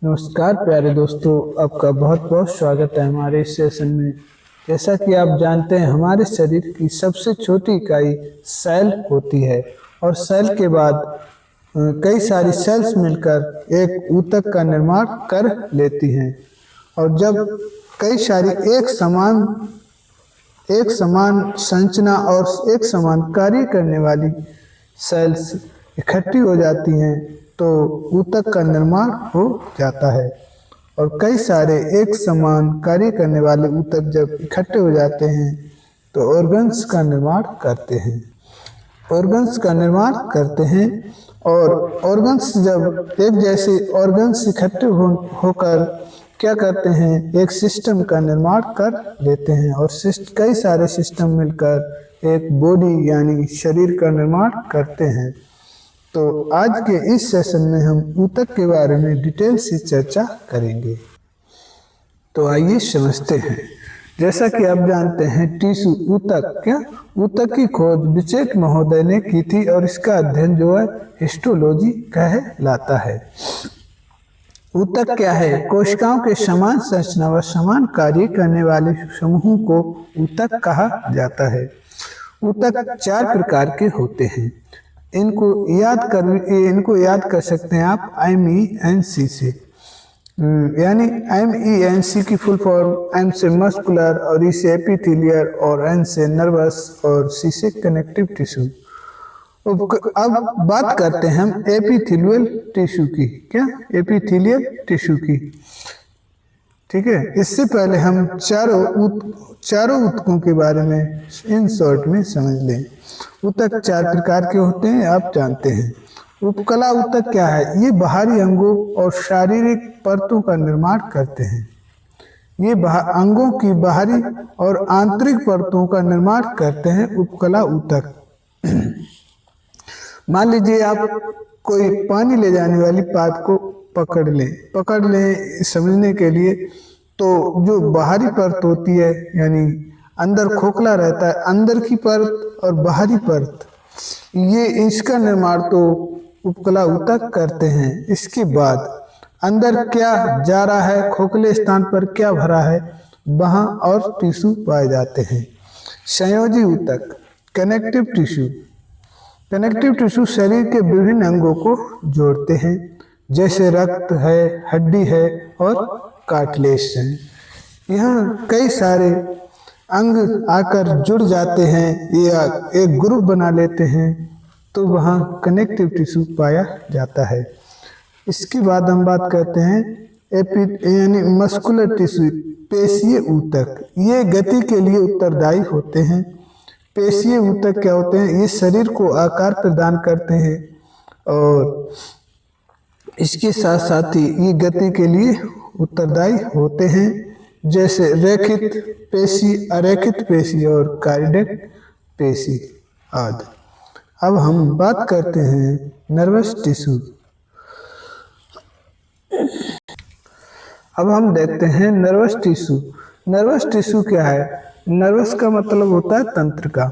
नमस्कार प्यारे दोस्तों, आपका बहुत बहुत स्वागत है हमारे इस सेशन में। जैसा कि आप जानते हैं, हमारे शरीर की सबसे छोटी इकाई सेल होती है और सेल के बाद कई सारी सेल्स मिलकर एक ऊतक का निर्माण कर लेती हैं। और जब कई सारी एक समान संरचना और एक समान कार्य करने वाली सेल्स इकट्ठी हो जाती हैं तो ऊतक का निर्माण हो जाता है। और कई सारे एक समान कार्य करने वाले ऊतक जब इकट्ठे हो जाते हैं तो ऑर्गन्स का निर्माण करते हैं। और ऑर्गन्स जब एक जैसे ऑर्गन्स इकट्ठे होकर क्या करते हैं, एक सिस्टम का निर्माण कर लेते हैं और कई सारे सिस्टम मिलकर एक बॉडी यानी शरीर का निर्माण करते हैं। तो आज के इस सेशन में हम ऊतक के बारे में डिटेल से चर्चा करेंगे। तो आइए समझते हैं। जैसा कि आप जानते हैं, टिश्यू ऊतक की खोज बिचेट महोदय ने की थी और इसका अध्ययन जो है हिस्टोलॉजी कहलाता है। ऊतक क्या है? कोशिकाओं के समान संरचना व समान कार्य करने वाले समूह को ऊतक कहा जाता है। ऊतक 4 प्रकार के होते हैं। इनको याद कर सकते हैं आप MENC से। यानी MENC की फुल फॉर्म M से मस्कुलर और E से एपिथेलियल और N से नर्वस और C से कनेक्टिव टिश्यू। अब बात करते हैं हम एपिथेलियल टिश्यू की। एपिथेलियल टिश्यू की, ठीक है। इससे पहले हम चारों ऊतकों के बारे में इन शॉर्ट में समझ लें। ऊतक 4 प्रकार के होते हैं, आप जानते हैं। उपकला ऊतक क्या है? ये बाहरी अंगों और शारीरिक परतों का निर्माण करते हैं। ये अंगों की बाहरी और आंतरिक परतों का निर्माण करते हैं उपकला ऊतक। मान लीजिए आप कोई पानी ले जाने वाली पाइप को पकड़ लें समझने के लिए। तो जो बाहरी परत होती है, यानी अंदर खोखला रहता है, अंदर की परत और बाहरी परत, ये इसका निर्माण तो उपकला ऊतक करते हैं। इसके बाद अंदर क्या जा रहा है, खोखले स्थान पर क्या भरा है, वहाँ और टिश्यू पाए जाते हैं। संयोजी ऊतक कनेक्टिव टिश्यू शरीर के विभिन्न अंगों को जोड़ते हैं, जैसे रक्त है, हड्डी है और कार्टिलेज है। यहाँ कई सारे अंग आकर जुड़ जाते हैं या एक ग्रुप बना लेते हैं, तो वहाँ कनेक्टिव टिश्यू पाया जाता है। इसके बाद हम बात करते हैं यानी मस्कुलर टिश्यू, पेशीय ऊतक। ये गति के लिए उत्तरदायी होते हैं। पेशीय ऊतक क्या होते हैं? ये शरीर को आकार प्रदान करते हैं और इसके साथ साथ ही ये गति के लिए उत्तरदायी होते हैं, जैसे रेखित पेशी, अरेखित पेशी और कार्डियक पेशी आदि। अब हम बात करते हैं नर्वस टिश्यू। अब हम देखते हैं नर्वस टिश्यू। नर्वस टिश्यू क्या है? नर्वस का मतलब होता है तंत्र का,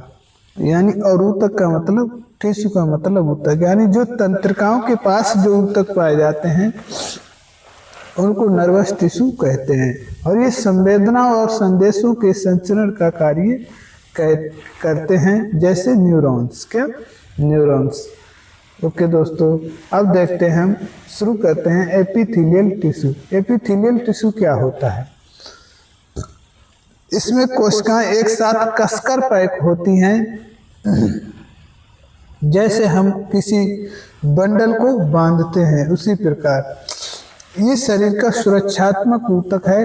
यानी और ऊतक का मतलब, टिश्यू का मतलब ऊतक, यानी जो तंत्रिकाओं के पास जो ऊतक पाए जाते हैं उनको नर्वस टिश्यू कहते हैं। और ये संवेदना और संदेशों के संचरण का कार्य करते हैं, जैसे न्यूरॉन्स। ओके दोस्तों, अब देखते हैं, हम शुरू करते हैं एपिथेलियल टिश्यू। एपिथेलियल टिश्यू क्या होता है? इसमें कोशिकाएं एक साथ कसकर पैक होती हैं, जैसे हम किसी बंडल को बांधते हैं, उसी प्रकार ये शरीर का सुरक्षात्मक ऊतक है।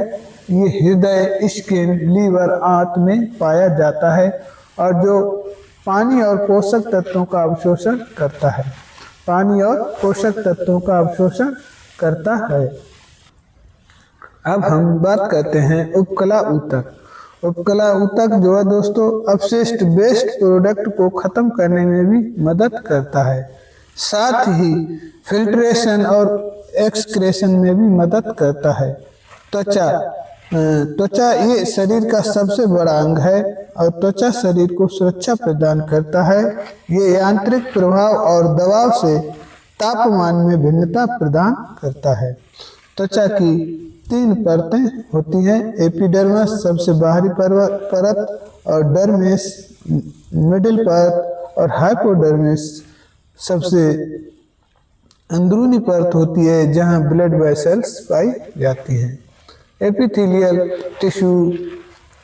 ये हृदय, स्किन, लीवर, आंत में पाया जाता है और जो पानी और पोषक तत्वों का अवशोषण करता है। अब हम बात करते हैं उपकला ऊतक। उपकला ऊतक जो है दोस्तों, अपशिष्ट वेस्ट प्रोडक्ट को खत्म करने में भी मदद करता है, साथ ही फिल्ट्रेशन और एक्सक्रेशन में भी मदद करता है। त्वचा ये शरीर का सबसे बड़ा अंग है और त्वचा शरीर को सुरक्षा प्रदान करता है। ये यांत्रिक प्रभाव और दबाव से तापमान में भिन्नता प्रदान करता है। त्वचा की 3 परतें होती हैं। एपिडर्मिस सबसे बाहरी परत और डर्मिस मिडिल परत और हाइपोडर्मिस सबसे अंदरूनी परत होती है जहां ब्लड वेसल्स पाई जाती हैं। एपिथेलियल टिश्यू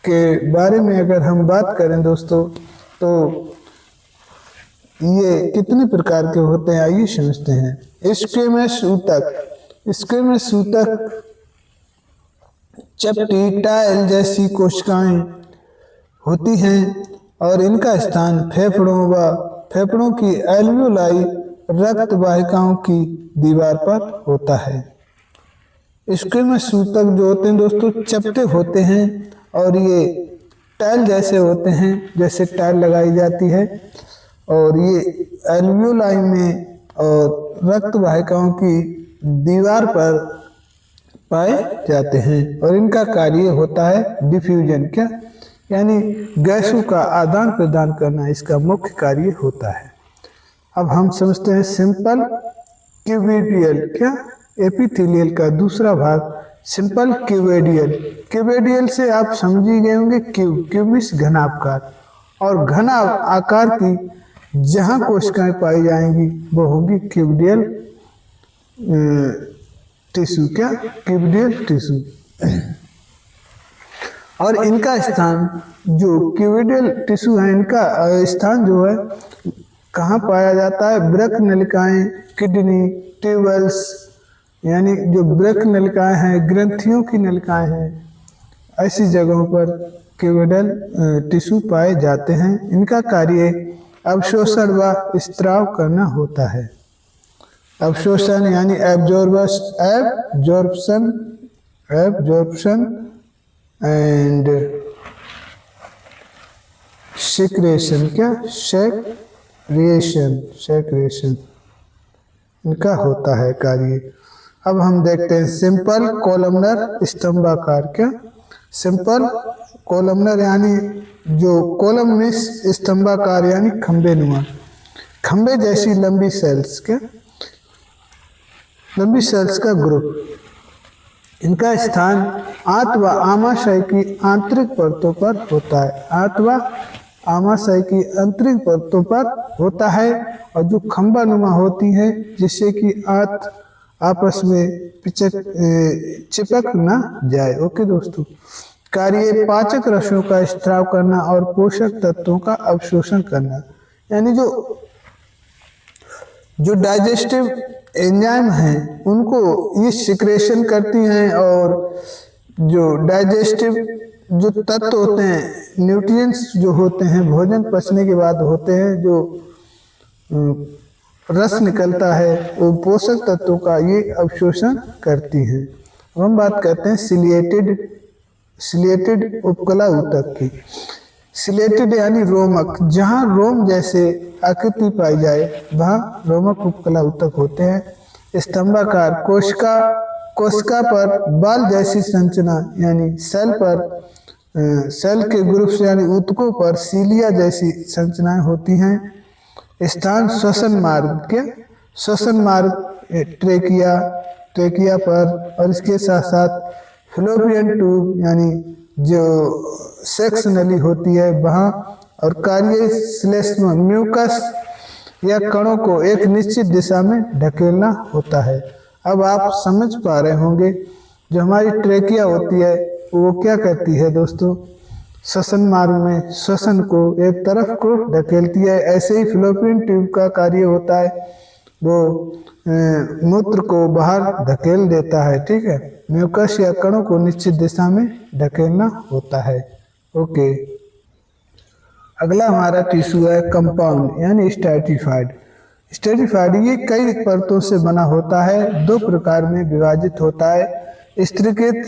के बारे में अगर हम बात करें दोस्तों, तो ये कितने प्रकार के होते हैं आइए समझते हैं। स्क्वेमस ऊतक, स्क्वेमस ऊतक चपटी टाइल जैसी कोशिकाएं होती हैं और इनका स्थान फेफड़ों की एल्वियोलाई रक्त वाहिकाओं की दीवार पर होता है। स्क्वेमस ऊतक जो होते हैं दोस्तों चपटे होते हैं और ये टाइल जैसे होते हैं, जैसे टाइल लगाई जाती है, और ये एल्वियोलाई में और रक्त वाहिकाओं की दीवार पर पाए जाते हैं और इनका कार्य होता है डिफ्यूजन, क्या यानी गैसों का आदान प्रदान करना इसका मुख्य कार्य होता है। अब हम समझते हैं सिंपल क्यूबिडियल, क्या एपिथेलियल का दूसरा भाग सिंपल क्यूबिडियल। क्यूबिडियल से आप समझ ही गए होंगे, क्यूब मीन्स घनाकार, और घना आकार की जहां कोशिकाएं पाई जाएंगी वो होगी क्यूबिडियल टिश्यू, क्या क्यूबिडियल टिश्यू। और इनका स्थान जो क्यूबिडियल टिश्यू है, इनका स्थान जो है कहाँ पाया जाता है? वृक्क नलिकाएं, किडनी, ट्यूबल्स, यानी जो वृक्क नलिकाएं हैं, ग्रंथियों की नलिकाएं हैं, ऐसी जगहों पर क्यूबिडियल टिश्यू पाए जाते हैं। इनका कार्य अवशोषण व स्त्राव करना होता है। अवशोषण यानी एब्जॉर्प्शन एंड सिक्रेशन, क्या सेक्रेशन इनका होता है कार्य। अब हम देखते हैं सिंपल कोलमनर स्तंभाकार, क्या सिंपल कोलमनर यानी जो कोलम में स्तंभाकार यानी खंबे नुमा, खंबे जैसी लंबी सेल्स, क्या लंबी सेल्स का ग्रुप। इनका स्थान आंत व आमाशय की आंतरिक परतों पर होता है, आंत व आमाशय की आंतरिक परतों पर होता है, और जो खंबा नुमा होती है जिससे कि आंत आपस में चिपक ना जाए। ओके दोस्तों, कार्य पाचक रसों का स्त्राव करना और पोषक तत्वों का अवशोषण करना, यानी जो डाइजेस्टिव एंजाइम हैं उनको ये सिक्रेशन करती हैं, और जो डाइजेस्टिव जो तत्व होते हैं, न्यूट्रिएंट्स जो होते हैं भोजन पचने के बाद होते हैं, जो रस निकलता है वो पोषक तत्वों का ये अवशोषण करती हैं। अब हम बात करते हैं सिलिएटेड उपकला ऊतक की। सिलेटेड यानी रोमक, जहाँ रोम जैसे आकृति पाई जाए वहाँ रोमक उपकला ऊतक होते हैं। स्तंभाकार कोशिका पर बाल जैसी संरचना यानी सेल के ग्रुप से यानी ऊतकों पर सीलिया जैसी संरचनाएं होती हैं। स्थान श्वसन मार्ग, क्या श्वसन मार्ग ट्रेकिया पर, और इसके साथ साथ फ्लोपियन ट्यूब यानी जो सेक्स नली होती है वहाँ, और कार्य श्लेष्मा म्यूकस या कणों को एक निश्चित दिशा में ढकेलना होता है। अब आप समझ पा रहे होंगे जो हमारी ट्रेकिया होती है वो क्या करती है दोस्तों, श्वसन मार्ग में श्वसन को एक तरफ को ढकेलती है। ऐसे ही फ्लोपियन ट्यूब का कार्य होता है, वो मूत्र को बाहर धकेल देता है, ठीक है। म्यूकस या कणों को निश्चित दिशा में ढकेलना होता है। ओके, अगला हमारा टिश्यू है कंपाउंड यानी स्ट्रैटिफाइड। स्ट्रैटिफाइड ये कई परतों से बना होता है, 2 प्रकार में विभाजित होता है। स्तरीकृत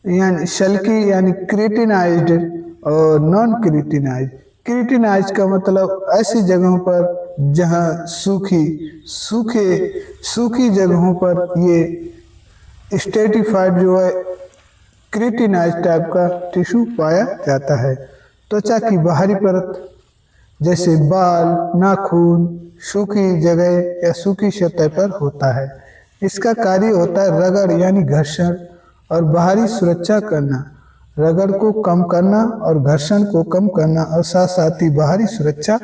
यानी शल्की यानी क्रिटिनाइज्ड और नॉन क्रिटिनाइज्ड। क्रिटिनाइज्ड का मतलब ऐसी जगहों पर जहां सूखी जगहों पर ये स्ट्रैटिफाइड जो है क्रिटिनाइज्ड टाइप का टिश्यू पाया जाता है। त्वचा की बाहरी परत जैसे बाल, नाखून सूखी जगह या सूखी सतह पर होता है। इसका कार्य होता है रगड़ यानी घर्षण और बाहरी सुरक्षा करना, रगड़ को कम करना और घर्षण को कम करना और साथ साथ ही बाहरी सुरक्षा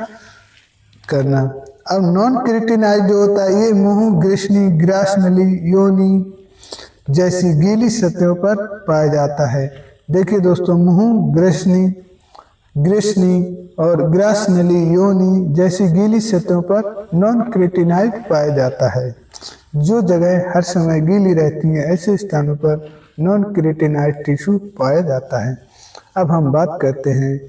करना। अब नॉन केराटिनाइज जो होता है ये मुंह, ग्रीष्णी, ग्रास नली, योनि जैसी गीली सतहों पर पाया जाता है। देखिए दोस्तों, मुंह, ग्रीष्णी और ग्रास नली, योनि जैसी गीली सतहों पर नॉन केराटिनाइज पाया जाता है। जो जगह हर समय गीली रहती है ऐसे स्थानों पर नॉन केराटिनाइज टिश्यू पाया जाता है। अब हम बात करते हैं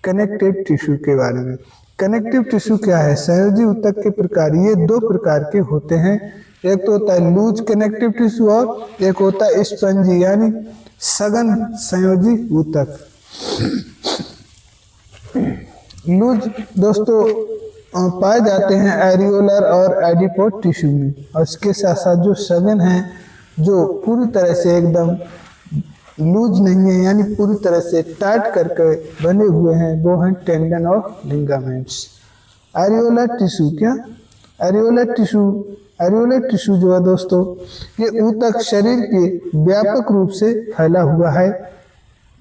कनेक्टिव टिश्यू के बारे में। कनेक्टिव टिश्यू क्या है? संयोजी ऊतक के प्रकार ये दो प्रकार के होते हैं। एक तो होता है लूज कनेक्टिव टिश्यू और एक होता है स्पंजी यानी सघन संयोजी ऊतक। लूज दोस्तों पाए जाते हैं एरियोलर और एडिपोड टिश्यू में, और इसके साथ साथ जो सघन है जो पूरी तरह से एकदम लूज नहीं है यानी पूरी तरह से टाइट करके बने हुए हैं, वो हैं टेंडन और लिगामेंट्स। एरियोलर टिश्यू क्या? एरियोलर टिश्यू जो है दोस्तों ये ऊतक शरीर के व्यापक रूप से फैला हुआ है,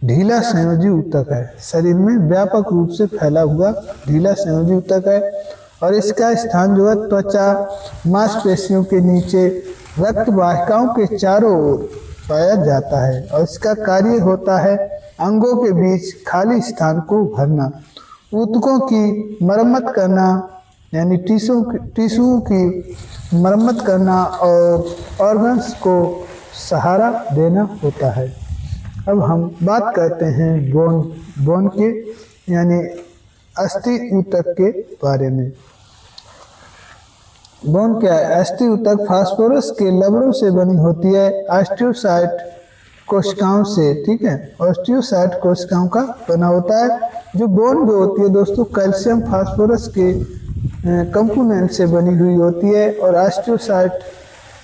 ढीला संयोजी ऊतक है। शरीर में व्यापक रूप से फैला हुआ ढीला संयोजी ऊतक है और इसका स्थान जो है त्वचा, मांसपेशियों के नीचे, रक्त वाहिकाओं के चारों ओर पाया जाता है और इसका कार्य होता है अंगों के बीच खाली स्थान को भरना, ऊतकों की मरम्मत करना यानी टिश्यू की मरम्मत करना और ऑर्गन्स को सहारा देना होता है। अब हम बात करते हैं बोन के यानी अस्थि ऊतक के बारे में। बोन क्या है? अस्थि ऊतक फास्फोरस के लवणों से बनी होती है, ऑस्टियोसाइट कोशिकाओं से, ठीक है, ऑस्टियोसाइट कोशिकाओं का बना होता है। जो बोन जो होती है दोस्तों कैल्शियम फास्फोरस के कंपोनेंट से बनी हुई होती है और ऑस्टियोसाइट,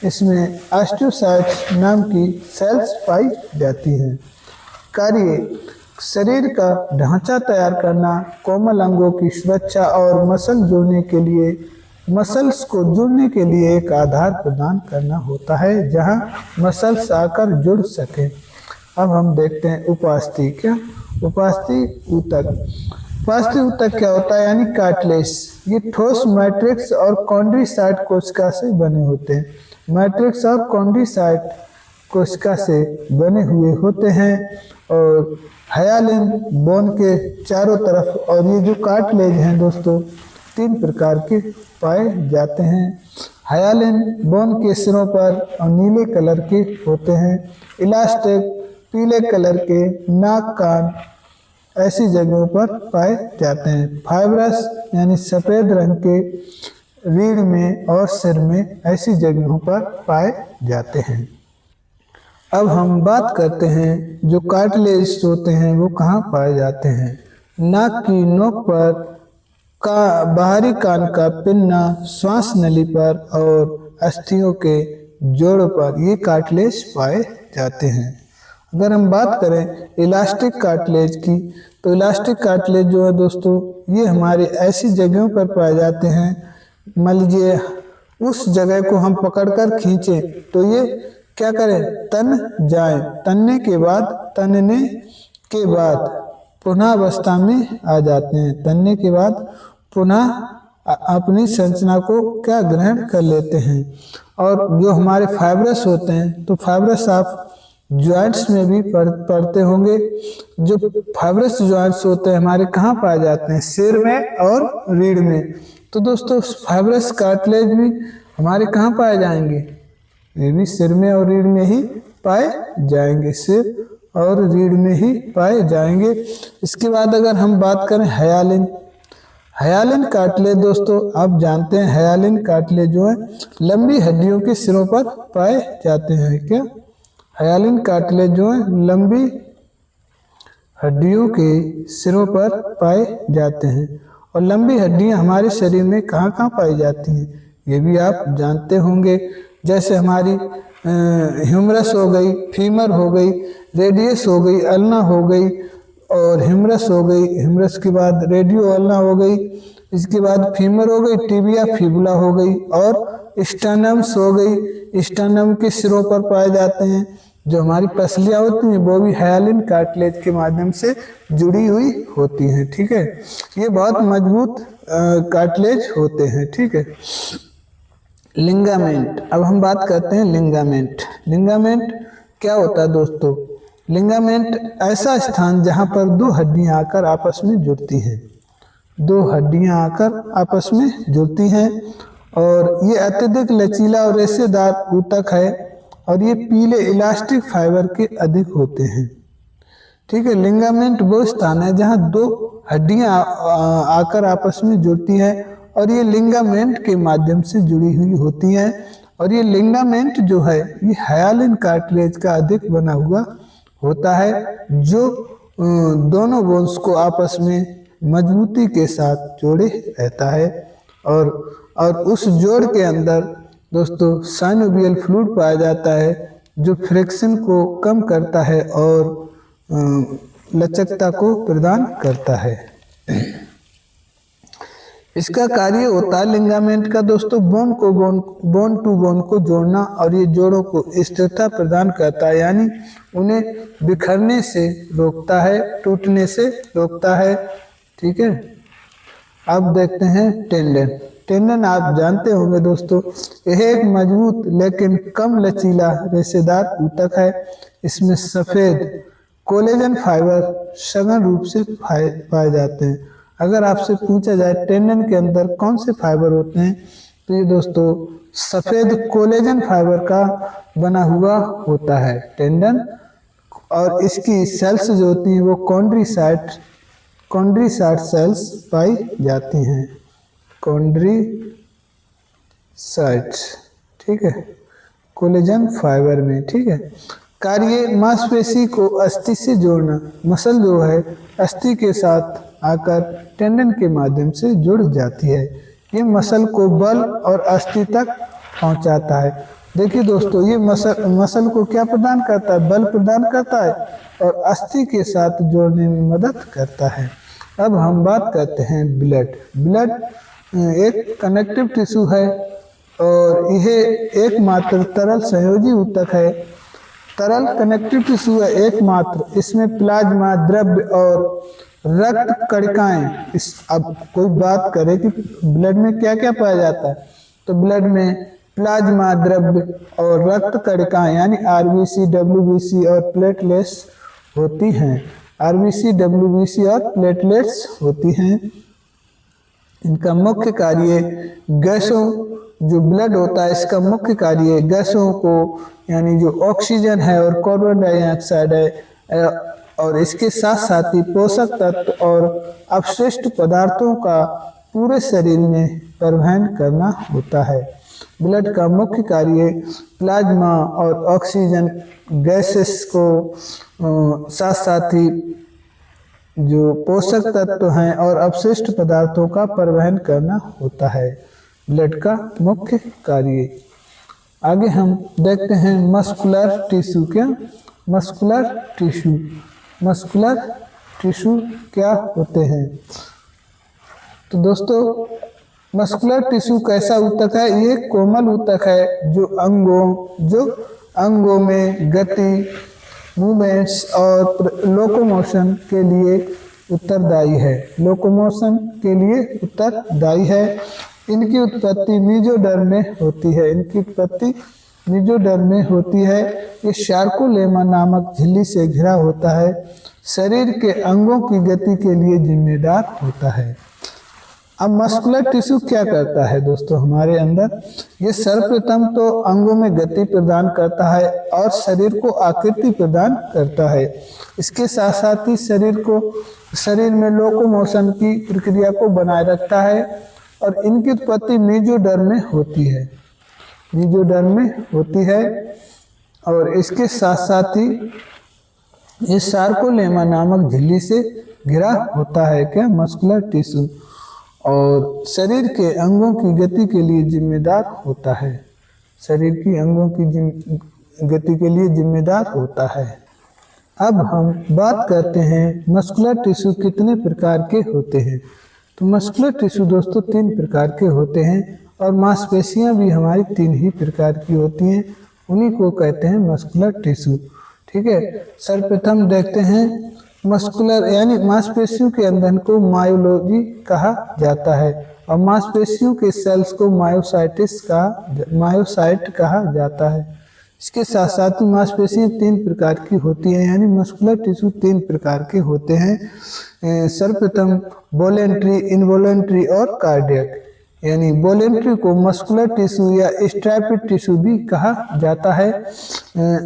इसमें ऑस्टियोसाइट नाम की सेल्स पाई जाती हैं। कार्य शरीर का ढांचा तैयार करना, कोमल अंगों की सुरक्षा और मसल्स को जोड़ने के लिए एक आधार प्रदान करना होता है जहां मसल्स आकर जुड़ सके। अब हम देखते हैं उपास्थि क्या? उपास्थि ऊतक क्या होता है? यानी कार्टिलेज। ये ठोस मैट्रिक्स और कॉन्ड्रोसाइट कोशिका से बने होते हैं। मैट्रिक्स और कॉन्ड्रोसाइट कोशिका से बने हुए होते हैं और हायालिन बोन के चारों तरफ, और ये जो कार्टिलेज हैं दोस्तों 3 प्रकार के पाए जाते हैं। हायालिन बोन के सिरों पर और नीले कलर के होते हैं, इलास्टिक पीले कलर के नाक, कान ऐसी जगहों पर पाए जाते हैं। फाइब्रस यानी सफ़ेद रंग के रीढ़ में और सिर में ऐसी जगहों पर पाए जाते हैं। अब हम बात करते हैं जो कार्टिलेज होते हैं वो कहाँ पाए जाते हैं। नाक की नोक पर, बाहरी कान का पिन्ना, श्वास नली पर और अस्थियों के जोड़ों पर ये कार्टिलेज पाए जाते हैं। अगर हम बात करें इलास्टिक कार्टिलेज की, तो इलास्टिक कार्टिलेज जो है दोस्तों ये हमारे ऐसी जगहों पर पाए जाते हैं, मान लीजिए उस जगह को हम पकड़कर खींचें तो ये क्या करें? तन जाए, तनने के बाद पुनः अवस्था में आ जाते हैं, तनने के बाद पुनः अपनी संरचना को क्या ग्रहण कर लेते हैं। और जो हमारे फाइब्रस होते हैं, तो फाइब्रस आप जॉइंट्स में भी पढ़ते होंगे। जो फाइब्रस जॉइंट्स होते हैं हमारे कहाँ पाए जाते हैं? सिर में और रीढ़ में। तो दोस्तों फाइब्रस कार्टिलेज भी हमारे कहाँ पाए जाएंगे? ये भी सिर में और रीढ़ में ही पाए जाएंगे, सिर और रीढ़ में ही पाए जाएंगे। इसके बाद अगर हम बात करें हायालिन कार्टिलेज, दोस्तों आप जानते हैं हायालिन कार्टिलेज जो है लंबी हड्डियों के सिरों पर पाए जाते हैं। क्या? हायालिन कार्टिलेज जो है लंबी हड्डियों के सिरों पर पाए जाते हैं। और लंबी हड्डियां हमारे शरीर में कहाँ कहाँ पाई जाती हैं ये भी आप जानते होंगे। जैसे हमारी ह्यूमरस हो गई, फीमर हो गई, रेडियस हो गई, अल्ना हो गई और ह्यूमरस हो गई, ह्यूमरस के बाद रेडियो अल्ना हो गई, इसके बाद फीमर हो गई, टिबिया फिबुला हो गई और स्टर्नम्स हो गई। स्टर्नम के सिरों पर पाए जाते हैं। जो हमारी पसलियां होती हैं वो भी हायालिन कार्टिलेज के माध्यम से जुड़ी हुई होती हैं। ठीक है, ये बहुत मजबूत कार्टिलेज होते हैं। ठीक है, लिंगामेंट, अब हम बात करते हैं लिंगामेंट। लिंगामेंट क्या होता है दोस्तों? लिंगामेंट ऐसा स्थान जहां पर दो हड्डियां आकर आपस में जुड़ती हैं, दो हड्डियां आकर आपस में जुड़ती हैं, और ये अत्यधिक लचीला और रेशेदार ऊतक है, और ये पीले इलास्टिक फाइबर के अधिक होते हैं। ठीक है, लिंगामेंट वो स्थान है जहां दो हड्डियां आकर आपस में जुड़ती हैं, और ये लिंगामेंट के माध्यम से जुड़ी हुई होती हैं, और ये लिंगामेंट जो है ये हायालिन कार्टिलेज का अधिक बना हुआ होता है, जो दोनों बोन्स को आपस में मजबूती के साथ जोड़े रहता है, और उस जोड़ के अंदर दोस्तों साइनोवियल फ्लूइड पाया जाता है, जो फ्रिक्शन को कम करता है और लचकता को प्रदान करता है। इसका कार्य होता है लिंगामेंट का दोस्तों बोन टू बोन को जोड़ना, और ये जोड़ों को स्थिरता प्रदान करता है, यानी उन्हें बिखरने से रोकता है, टूटने से रोकता है। ठीक है, अब देखते हैं टेंडन। टेंडन आप जानते होंगे दोस्तों, यह एक मजबूत लेकिन कम लचीला रेशेदार ऊतक है। इसमें सफेद कोलेजन फाइबर सघन रूप से पाए जाते हैं। अगर आपसे पूछा जाए टेंडन के अंदर कौन से फाइबर होते हैं, तो ये दोस्तों सफेद कोलेजन फाइबर का बना हुआ होता है टेंडन, और इसकी सेल्स जो होती हैं वो कॉन्ड्रीसाइट सेल्स पाई जाती हैं, कॉन्ड्रीसाइट। ठीक है, कोलेजन फाइबर में। ठीक है, कार्य मांसपेशी को अस्थि से जोड़ना। मसल जो है अस्थि के साथ आकर टेंडन के माध्यम से जुड़ जाती है। ये मसल को बल और अस्थि तक पहुंचाता है। देखिए दोस्तों, ये मसल को क्या प्रदान करता है? बल प्रदान करता है, और अस्थि के साथ जोड़ने में मदद करता है। अब हम बात करते हैं ब्लड। ब्लड एक कनेक्टिव टिश्यू है, और यह एकमात्र तरल संयोजी ऊतक है। तरल कनेक्टिव टिश्यू है एकमात्र, इसमें प्लाज्मा द्रव्य और रक्त कणिकाएं। अब कोई बात करे कि ब्लड में क्या क्या पाया जाता है, तो ब्लड में प्लाज्मा द्रव्य और रक्त कणिकाएं यानी आरबीसी, डब्ल्यूबीसी और प्लेटलेट्स होती हैं। आरबीसी, डब्ल्यूबीसी और प्लेटलेट्स होती हैं। इनका मुख्य कार्य गैसों, जो ब्लड होता है इसका मुख्य कार्य गैसों को, यानी जो ऑक्सीजन है और कार्बन डाइऑक्साइड है, और इसके साथ साथ ही पोषक तत्व और अपशिष्ट पदार्थों का पूरे शरीर में परिवहन करना होता है। ब्लड का मुख्य कार्य प्लाज्मा और ऑक्सीजन गैसेस को साथ साथ ही जो पोषक तत्व हैं और अपशिष्ट पदार्थों का परिवहन करना होता है, ब्लड का मुख्य कार्य। आगे हम देखते हैं मस्कुलर टिश्यू। क्या मस्कुलर टिश्यू? मस्कुलर टिश्यू क्या होते हैं? तो दोस्तों मस्कुलर टिश्यू कैसा ऊतक है? ये कोमल ऊतक है जो अंगों में गति, मूवमेंट्स और लोकोमोशन के लिए उत्तरदायी है। लोकोमोशन के लिए उत्तरदायी है। इनकी उत्पत्ति मेसोडर्म में होती है। इनकी उत्पत्ति मेसोडर्म में होती है। ये सार्कोलेमा नामक झिल्ली से घिरा होता है। शरीर के अंगों की गति के लिए जिम्मेदार होता है। अब मस्कुलर टिश्यू क्या करता है दोस्तों हमारे अंदर? ये सर्वप्रथम तो अंगों में गति प्रदान करता है और शरीर को आकृति प्रदान करता है। इसके साथ साथ ही शरीर में लोकोमोशन की प्रक्रिया को बनाए रखता है, और इनकी उत्पत्ति मेसोडर्म में होती है। मेसोडर्म में होती है, और इसके साथ साथ ही ये सार्कोलेमा नामक झिल्ली से घिरा होता है। क्या? मस्कुलर टिश्यू, और शरीर के अंगों की गति के लिए जिम्मेदार होता है। शरीर की अंगों की गति के लिए जिम्मेदार होता है। अब हम बात करते हैं मस्कुलर टिश्यू कितने प्रकार के होते हैं। तो मस्कुलर टिश्यू दोस्तों 3 प्रकार के होते हैं, और मांसपेशियां भी हमारी 3 ही प्रकार की होती हैं, उन्हीं को कहते हैं मस्कुलर टिश्यू। ठीक है, सर्वप्रथम देखते हैं मस्कुलर यानी मांसपेशियों के अंदर को मायोलॉजी कहा जाता है और मांसपेशियों के सेल्स को मायोसाइट कहा जाता है। इसके साथ साथ ही मांसपेशियां 3 प्रकार की होती हैं, यानी मस्कुलर टिश्यू 3 प्रकार के होते हैं। सर्वप्रथम वॉलेंट्री, इनवॉलेंट्री और कार्डियक। यानी वॉलेंट्री को मस्कुलर टिश्यू या स्ट्रैपिड टिश्यू भी कहा जाता है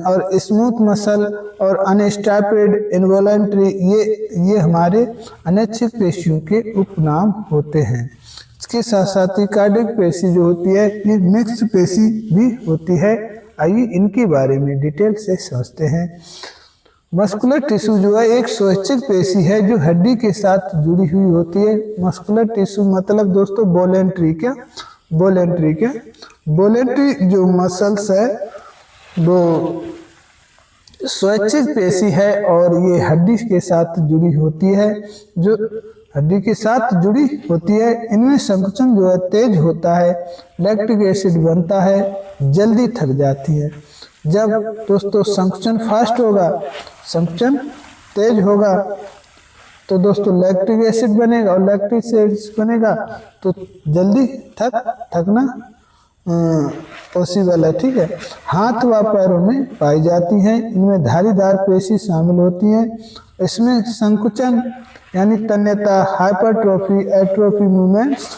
और स्मूथ मसल और अनस्ट्रैपिड, इनवॉलेंट्री ये हमारे अनैच्छिक पेशियों के उपनाम होते हैं। इसके साथ साथ ही कार्डियक पेशी जो होती है ये मिक्स्ड पेशी भी होती है। आइए इनके बारे में डिटेल से समझते हैं। मस्कुलर टिश्यू जो है एक स्वैच्छिक पेशी है जो हड्डी के साथ जुड़ी हुई होती है। मस्कुलर टिश्यू मतलब दोस्तों वॉलेंट्री जो मसल्स है वो स्वैच्छिक पेशी है और ये हड्डी के साथ जुड़ी होती है, जो हड्डी के साथ जुड़ी होती है। इनमें संकुचन जो है तेज होता है, लैक्टिक एसिड बनता है, जल्दी थक जाती है। जब दोस्तों संकुचन फास्ट होगा, संकुचन तेज होगा तो दोस्तों लैक्टिक एसिड बनेगा और लैक्टिक एसिड बनेगा तो जल्दी थकना पॉसिबल है। ठीक है, हाथ व पैरों में पाई जाती हैं। इनमें धारीदार पेशी शामिल होती हैं। इसमें संकुचन यानी तन्यता, हाइपरट्रोफी, एट्रोफी मूवमेंट्स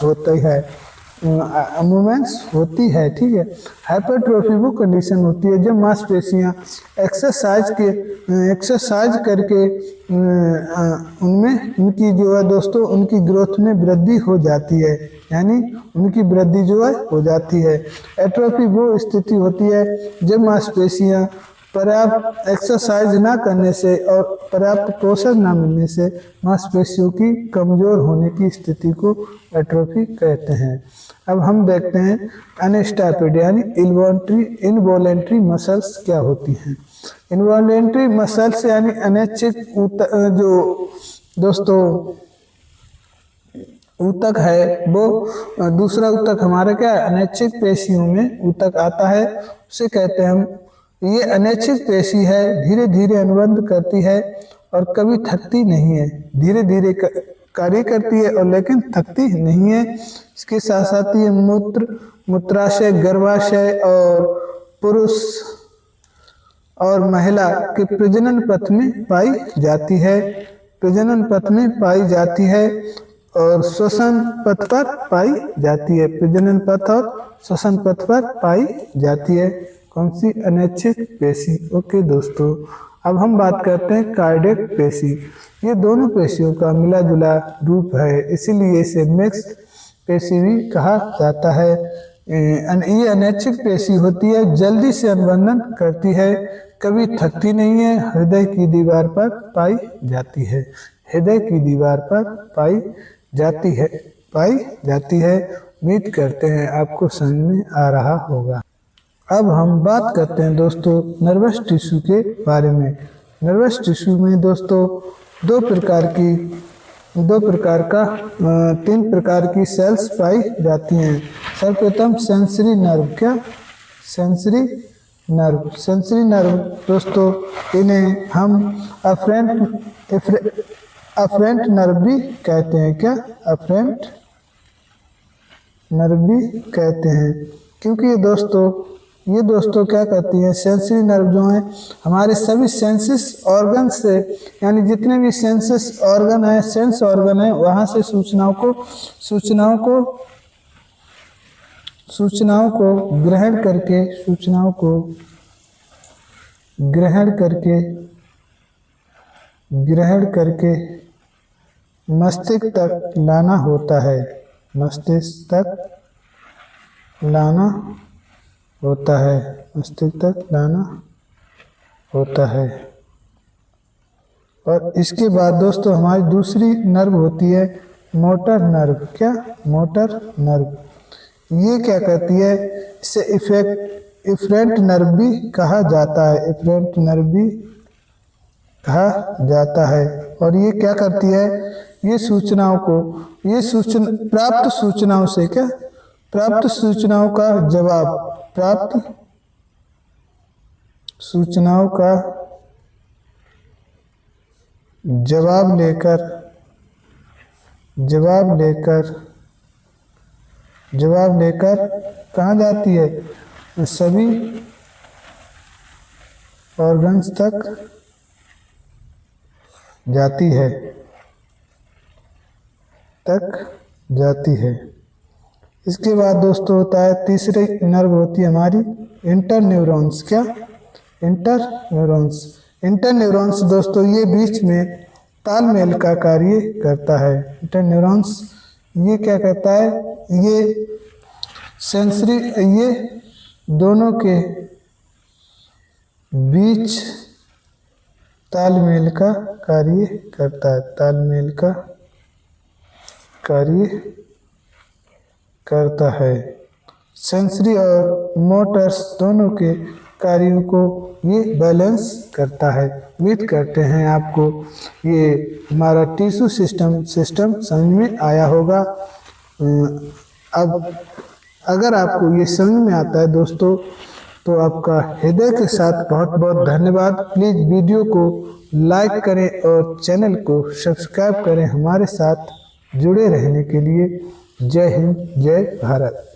होती है। ठीक है, हाइपरट्रोफी वो कंडीशन होती है जब मांसपेशियां एक्सरसाइज करके उनमें उनकी जो है दोस्तों उनकी ग्रोथ में वृद्धि हो जाती है, यानी उनकी वृद्धि जो है हो जाती है। एट्रोफी वो स्थिति होती है जब मांसपेशियां पर्याप्त एक्सरसाइज ना करने से और पर्याप्त पोषण ना मिलने से मांसपेशियों की कमजोर होने की स्थिति को एट्रोफी कहते हैं। अब हम देखते हैं अनस्टैपिड यानी इनवॉलेंट्री मसल्स क्या होती हैं। इनवॉलेंट्री मसल्स यानी अनैच्छिक जो दोस्तों ऊतक है वो दूसरा ऊतक हमारा क्या है अनैच्छिक पेशियों में ऊतक आता है, उसे कहते हैं हम। ये अनैच्छिक पेशी है, धीरे धीरे अनुबंध करती है और कभी थकती नहीं है, धीरे धीरे कार्य करती है और लेकिन थकती नहीं है। इसके साथ साथ ये मूत्राशय, गर्भाशय और पुरुष और महिला के प्रजनन पथ में पाई जाती है और श्वसन पथ पर पाई जाती है। प्रजनन पथ और श्वसन पथ पर पाई जाती है। कौन सी? अनैच्छिक पेशी। ओके दोस्तों, अब हम बात करते हैं कार्डियक पेशी। ये दोनों पेशियों का मिला जुला रूप है, इसीलिए इसे मिक्स्ड पेशी भी कहा जाता है। ये अनैच्छिक पेशी होती है, जल्दी से अनुबंधन करती है, कभी थकती नहीं है, हृदय की दीवार पर पाई जाती है। उम्मीद करते हैं आपको समझ में आ रहा होगा। अब हम बात करते हैं दोस्तों नर्वस टिश्यू के बारे में। नर्वस टिश्यू में दोस्तों तीन प्रकार की सेल्स पाई जाती हैं। सर्वप्रथम सेंसरी नर्व दोस्तों, इन्हें हम अफरेंट नर्व भी कहते हैं। क्या? अफरेंट नर्व भी कहते हैं, क्योंकि ये दोस्तों क्या करती हैं, सेंसरी नर्व जो हैं हमारे सभी सेंसेस ऑर्गन से, यानी जितने भी सेंस ऑर्गन है वहाँ से सूचनाओं को ग्रहण करके मस्तिष्क तक लाना होता है। और इसके बाद दोस्तों हमारी दूसरी नर्व होती है मोटर नर्व। क्या? Motor nerve. ये क्या करती है, इसे इफरेंट नर्व भी कहा जाता है। और ये क्या करती है, प्राप्त सूचनाओं से प्राप्त सूचनाओं का जवाब, प्राप्त सूचनाओं का जवाब लेकर कहाँ जाती है? सभी ऑर्गन्स तक जाती है। इसके बाद दोस्तों होता है तीसरे नर्व होती है हमारी इंटरन्यूरॉन्स। क्या? इंटरन्यूरॉन्स दोस्तों ये बीच में तालमेल का कार्य करता है। इंटरन्यूरॉन्स ये क्या करता है? ये सेंसरी, ये दोनों के बीच तालमेल का कार्य करता है, तालमेल का कार्य करता है। सेंसरी और मोटर्स दोनों के कार्यों को ये बैलेंस करता है। उम्मीद करते हैं आपको ये हमारा टिश्यू सिस्टम समझ में आया होगा। अब अगर आपको ये समझ में आता है दोस्तों तो आपका हृदय के साथ बहुत बहुत धन्यवाद। प्लीज़ वीडियो को लाइक करें और चैनल को सब्सक्राइब करें हमारे साथ जुड़े रहने के लिए। जय हिंद, जय भारत।